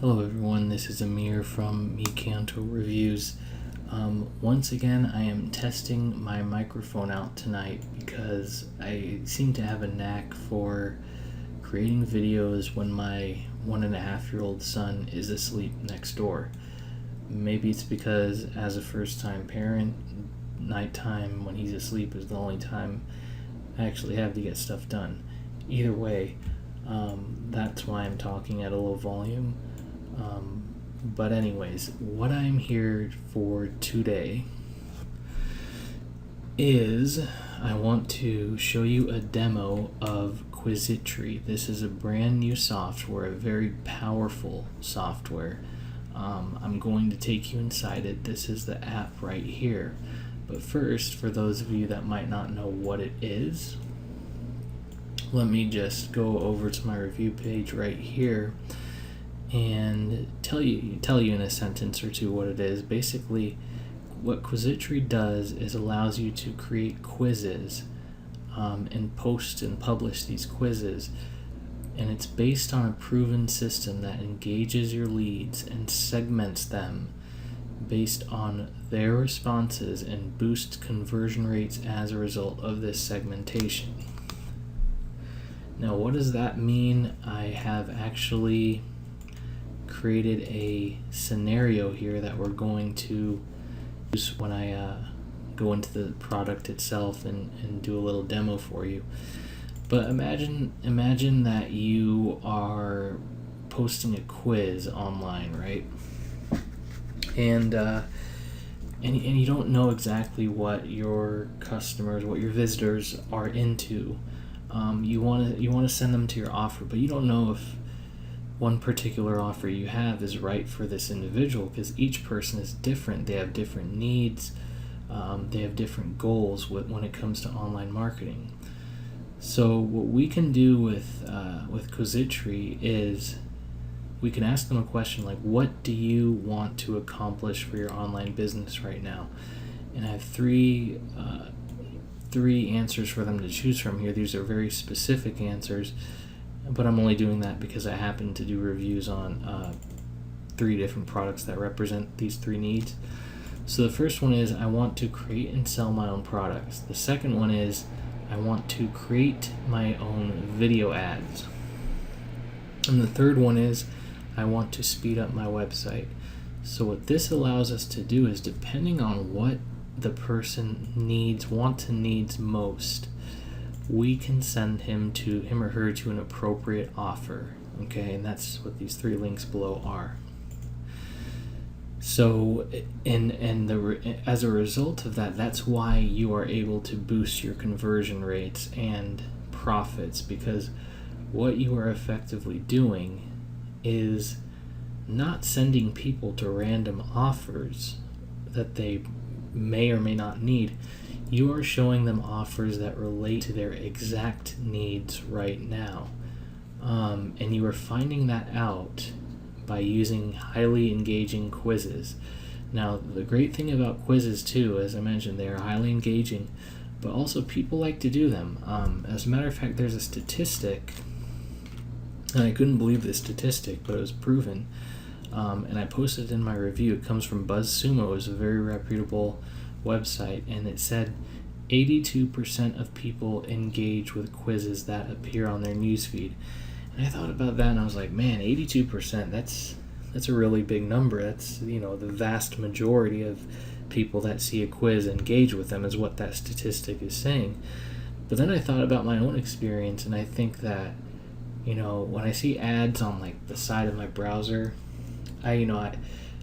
Hello everyone, this is Amir from Mikanto Reviews. Once again, I am testing my microphone out tonight because I seem to have a knack for creating videos when my 1.5-year-old son is asleep next door. Maybe it's because as a first-time parent, nighttime when he's asleep is the only time I actually have to get stuff done. Either way, that's why I'm talking at a low volume. But anyways, what I'm here for today is I want to show you a demo of Quizitri. This is a brand new software, a very powerful software. I'm going to take you inside it. This is the app right here. But first, for those of you that might not know what it is, let me just go over to my review page right here and tell you in a sentence or two what it is. Basically, what Quizitri does is allows you to create quizzes and post and publish these quizzes, and it's based on a proven system that engages your leads and segments them based on their responses and boosts conversion rates as a result of this segmentation. Now, what does that mean? I have actually created a scenario here that we're going to use when I go into the product itself and do a little demo for you. But imagine that you are posting a quiz online, right? And you don't know exactly what your customers, what your visitors are into. You want to send them to your offer, but you don't know if one particular offer you have is right for this individual, because each person is different. They have different needs. They have different goals when it comes to online marketing. So what we can do with Quizitri is we can ask them a question like, what do you want to accomplish for your online business right now? And I have three answers for them to choose from here. These are very specific answers, but I'm only doing that because I happen to do reviews on 3 different products that represent these 3 needs. So the first one is I want to create and sell my own products. The second one is I want to create my own video ads. And the third one is I want to speed up my website. So what this allows us to do is, depending on what the person wants and needs most, we can send him or her to an appropriate offer. Okay, and that's what these 3 links below are. So, as a result of that, that's why you are able to boost your conversion rates and profits, because what you are effectively doing is not sending people to random offers that they may or may not need. You are showing them offers that relate to their exact needs right now. And you are finding that out by using highly engaging quizzes. Now, the great thing about quizzes too, as I mentioned, they are highly engaging, but also people like to do them. As a matter of fact, there's a statistic, and I couldn't believe this statistic, but it was proven, and I posted it in my review. It comes from BuzzSumo. It's a very reputable website, and it said 82% of people engage with quizzes that appear on their newsfeed. And I thought about that, and I was like, man, 82%, that's a really big number. That's, the vast majority of people that see a quiz engage with them, is what that statistic is saying. But then I thought about my own experience, and I think that, when I see ads on like the side of my browser, I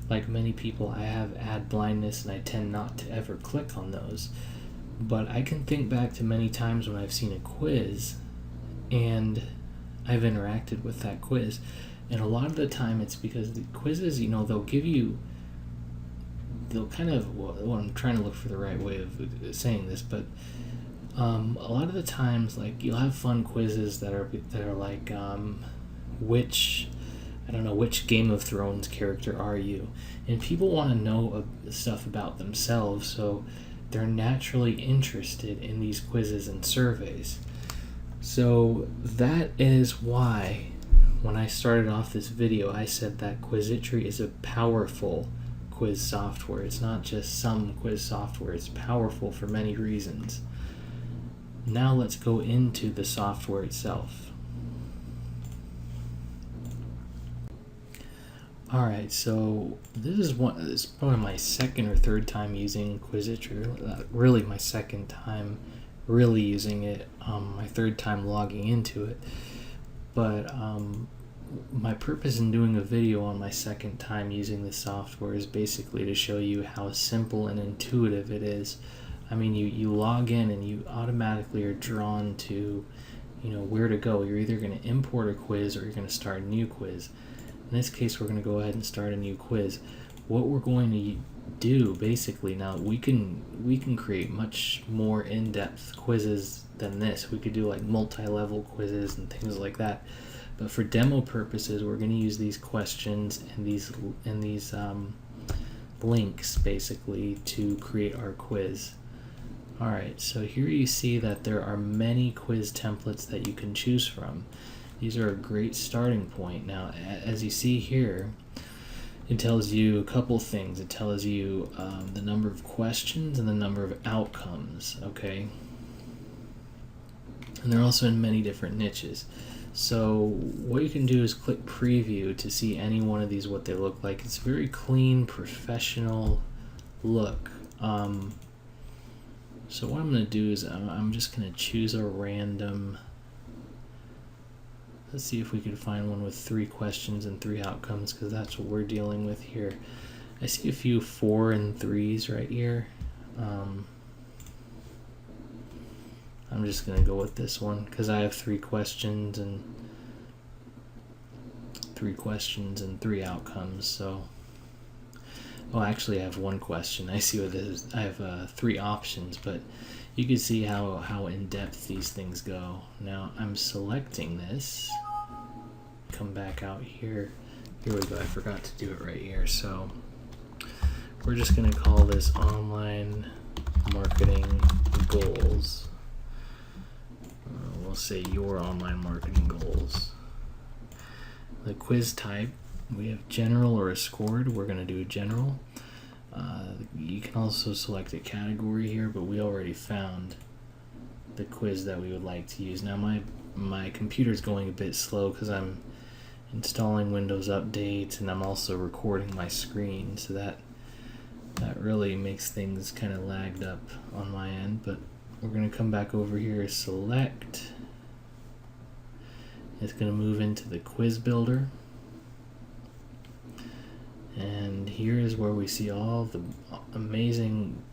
like many people, I have ad blindness, and I tend not to ever click on those. But I can think back to many times when I've seen a quiz and I've interacted with that quiz. And a lot of the time it's because the quizzes, they'll kind of, well, I'm trying to look for the right way of saying this, but a lot of the times, like, you'll have fun quizzes that are like, which Game of Thrones character are you? And people want to know stuff about themselves, so they're naturally interested in these quizzes and surveys. So that is why when I started off this video, I said that Quizitri is a powerful quiz software. It's not just some quiz software, it's powerful for many reasons. Now let's go into the software itself. Alright, so this is probably my second or third time using Quizitri, really my second time really using it, my third time logging into it. But my purpose in doing a video on my second time using the software is basically to show you how simple and intuitive it is. I mean, you log in and you automatically are drawn to, where to go. You're either going to import a quiz or you're going to start a new quiz. In this case, we're going to go ahead and start a new quiz. What we're going to do basically now, we can create much more in-depth quizzes than this. We could do like multi-level quizzes and things like that. But for demo purposes, we're going to use these questions and these links basically to create our quiz. Alright, so here you see that there are many quiz templates that you can choose from. These are a great starting point. Now, as you see here, it tells you a couple things. It tells you the number of questions and the number of outcomes, okay? And they're also in many different niches. So what you can do is click preview to see any one of these, what they look like. It's a very clean, professional look. So what I'm going to do is I'm just going to choose a random. Let's see if we can find one with 3 questions and 3 outcomes, because that's what we're dealing with here. I see a few 4 and 3s right here. I'm just going to go with this one because I have 3 questions and 3 outcomes. So, oh, actually I have 1 question. I see what this is. I have 3 options, but you can see how in-depth these things go. Now I'm selecting this. Come back out here. Here we go. I forgot to do it right here. So we're just going to call this online marketing goals. We'll say your online marketing goals. The quiz type, we have general or a scored. We're going to do a general. You can also select a category here, but we already found the quiz that we would like to use. Now my computer's going a bit slow because I'm installing Windows updates and I'm also recording my screen, so that really makes things kind of lagged up on my end. But we're going to come back over here, select. It's going to move into the quiz builder. And here is where we see all the amazing,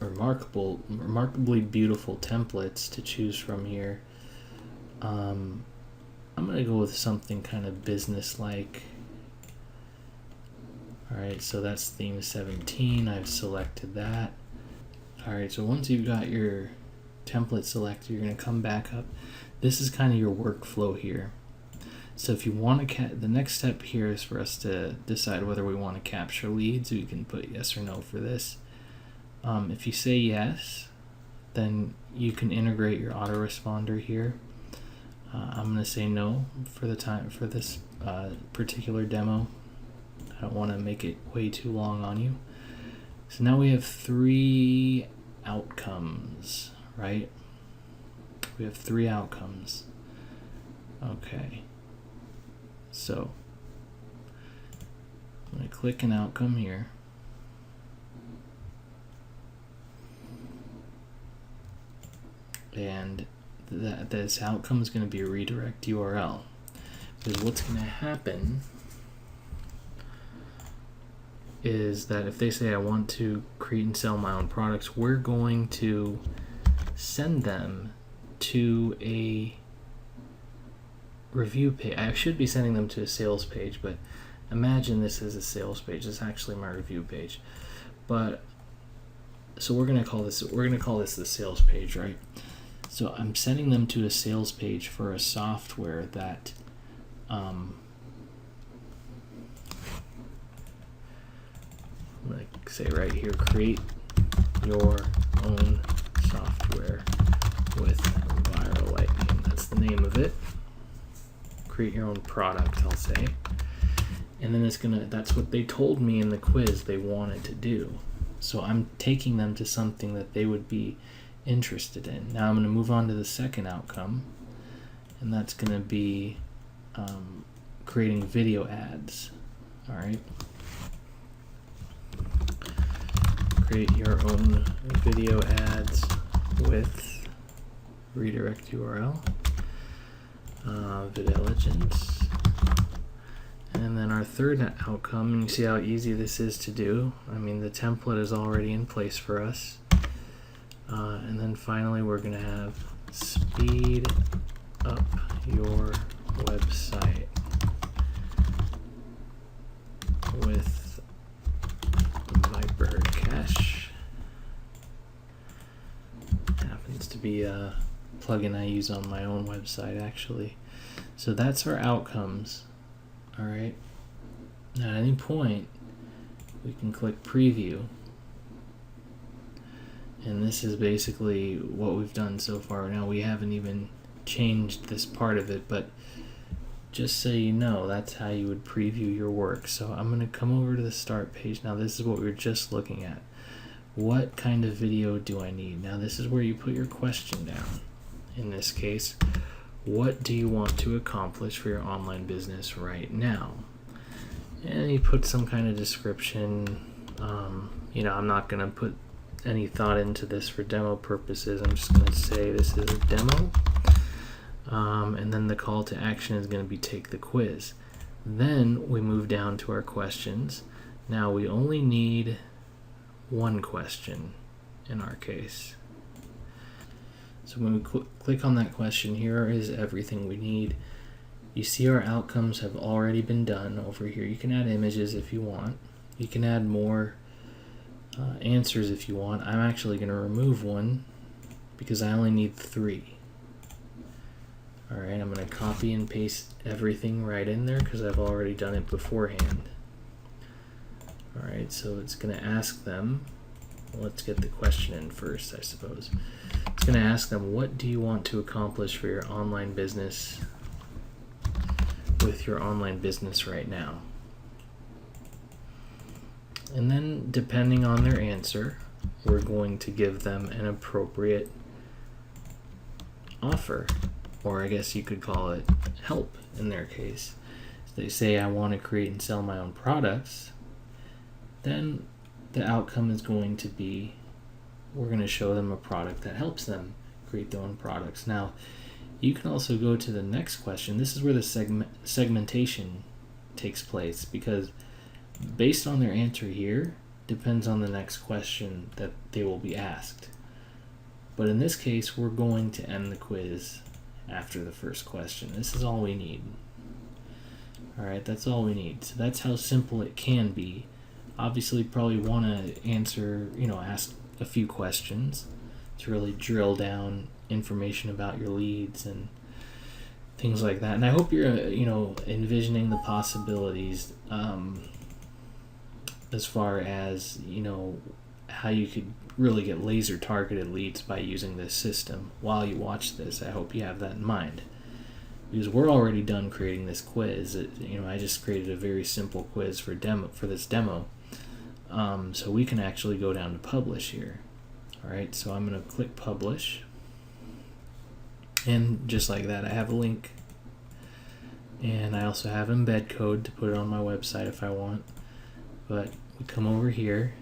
remarkably beautiful templates to choose from here. I'm going to go with something kind of business-like. Alright, so that's theme 17. I've selected that. Alright, so once you've got your template selected, you're going to come back up. This is kind of your workflow here. So if you want to, the next step here is for us to decide whether we want to capture leads. We can put yes or no for this. If you say yes, then you can integrate your autoresponder here. I'm going to say no for this particular demo. I don't want to make it way too long on you. So now we have 3 outcomes, right? We have 3 outcomes. Okay. So I'm going to click an outcome here. And this outcome is going to be a redirect URL. Because what's going to happen is that if they say I want to create and sell my own products, we're going to send them to a review page. I should be sending them to a sales page, but imagine this is a sales page. This is actually my review page. But so we're going to call this the sales page, right? So I'm sending them to a sales page for a software that I'm going to say right here, create your own software with Viral Lightning. That's the name of it. create your own product, I'll say. And then that's what they told me in the quiz they wanted to do. So I'm taking them to something that they would be interested in. Now I'm going to move on to the second outcome, and that's going to be creating video ads. All right. Create your own video ads with redirect URL, Vidiligence. And then our third outcome, and you see how easy this is to do. I mean, the template is already in place for us. And then finally, we're going to have speed up your website with Viper Cache. Happens to be a plugin I use on my own website, actually. So that's our outcomes. All right. Now, at any point, we can click preview. And this is basically what we've done so far. Now, we haven't even changed this part of it, but just so you know, that's how you would preview your work. So I'm going to come over to the start page. Now, this is what we were just looking at. What kind of video do I need? Now, this is where you put your question down. In this case, what do you want to accomplish for your online business right now? And you put some kind of description. I'm not going to put any thought into this for demo purposes. I'm just going to say this is a demo. And then the call to action is going to be take the quiz. Then we move down to our questions. Now we only need one question in our case. So when we click on that question, here is everything we need. You see our outcomes have already been done over here. You can add images if you want. You can add more answers if you want. I'm actually going to remove one because I only need 3. All right, I'm going to copy and paste everything right in there because I've already done it beforehand. All right, so it's going to ask them, let's get the question in first, I suppose. It's going to ask them, what do you want to accomplish for your online business with your online business right now? And then, depending on their answer, we're going to give them an appropriate offer, or I guess you could call it help in their case. If they say, I want to create and sell my own products, then the outcome is going to be, we're going to show them a product that helps them create their own products. Now, you can also go to the next question. This is where the segmentation takes place, because based on their answer here, depends on the next question that they will be asked. But in this case, we're going to end the quiz after the first question. This is all we need. All right, that's all we need. So that's how simple it can be. Obviously, you probably want to answer, ask a few questions to really drill down information about your leads and things like that. And I hope you're, envisioning the possibilities as far as, how you could really get laser targeted leads by using this system. While you watch this, I hope you have that in mind, because we're already done creating this quiz. I just created a very simple quiz for this demo. So we can actually go down to publish here. All right, so I'm going to click publish, and just like that, I have a link, and I also have embed code to put it on my website if I want. But we come over here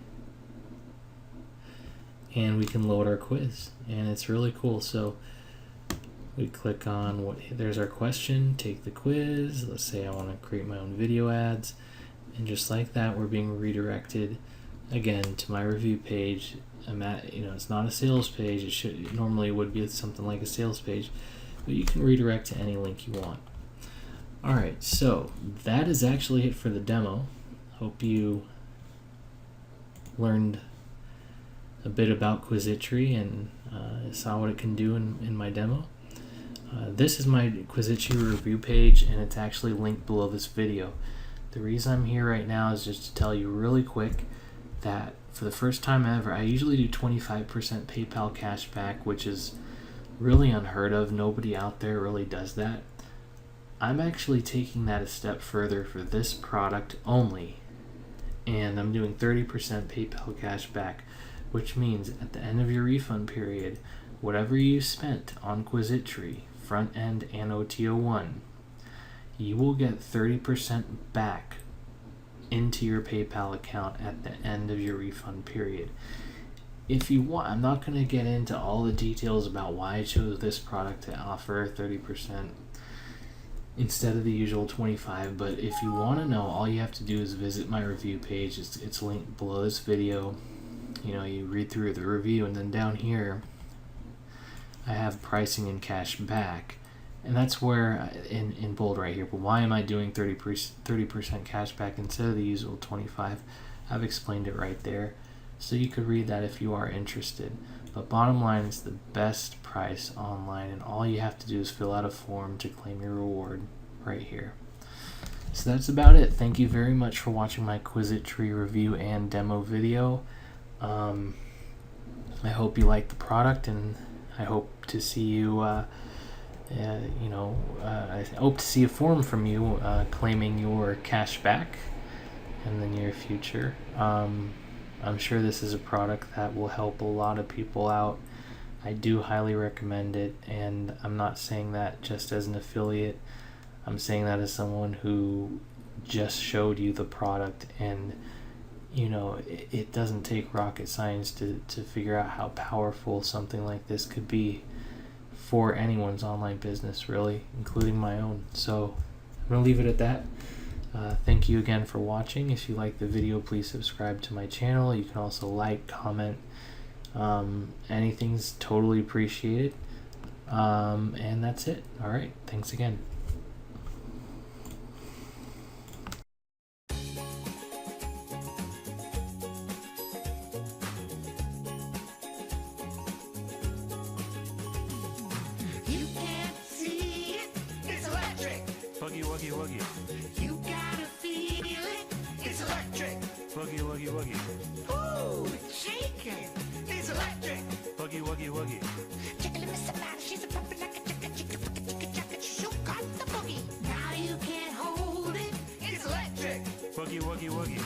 and we can load our quiz, and it's really cool. So we click on there's our question, take the quiz. Let's say I want to create my own video ads, and just like that, we're being redirected again to my review page. It's not a sales page. It normally would be something like a sales page, but you can redirect to any link you want. All right, so that is actually it for the demo. Hope you learned a bit about Quizitri and saw what it can do in my demo. This is my Quizitri review page, and it's actually linked below this video. The reason I'm here right now is just to tell you really quick that for the first time ever, I usually do 25% PayPal cashback, which is really unheard of. Nobody out there really does that. I'm actually taking that a step further for this product only, and I'm doing 30% PayPal cashback, which means at the end of your refund period, whatever you spent on Quizitri, front end and OTO1, you will get 30% back into your PayPal account at the end of your refund period. If you want, I'm not going to get into all the details about why I chose this product to offer 30% instead of the usual 25%, but if you want to know, all you have to do is visit my review page. It's linked below this video. You read through the review, and then down here I have pricing and cash back, and that's where in bold right here. But why am I doing 30% cash back instead of the usual 25%? I've explained it right there, so you could read that if you are interested. But bottom line, it's the best price online, and all you have to do is fill out a form to claim your reward right here. So that's about it. Thank you very much for watching my Quizitri review and demo video. I hope you like the product, and I hope to see you I hope to see a form from you claiming your cash back in the near future. I'm sure this is a product that will help a lot of people out. I do highly recommend it, and I'm not saying that just as an affiliate. I'm saying that as someone who just showed you the product, and it doesn't take rocket science to figure out how powerful something like this could be for anyone's online business, really, including my own. So I'm going to leave it at that. Thank you again for watching. If you like the video, please subscribe to my channel. You can also like, comment. Anything's totally appreciated. And that's it. All right. Thanks again. You can't see it, it's electric. Boogie woogie woogie. You gotta feel it, it's electric. Boogie woogie woogie. Ooh, it's shaking, it's electric. Boogie woogie woogie. Jiggling Miss Savannah, she's a puppet like a chicka. She got the boogie. Now you can't hold it, it's electric. Boogie woogie woogie.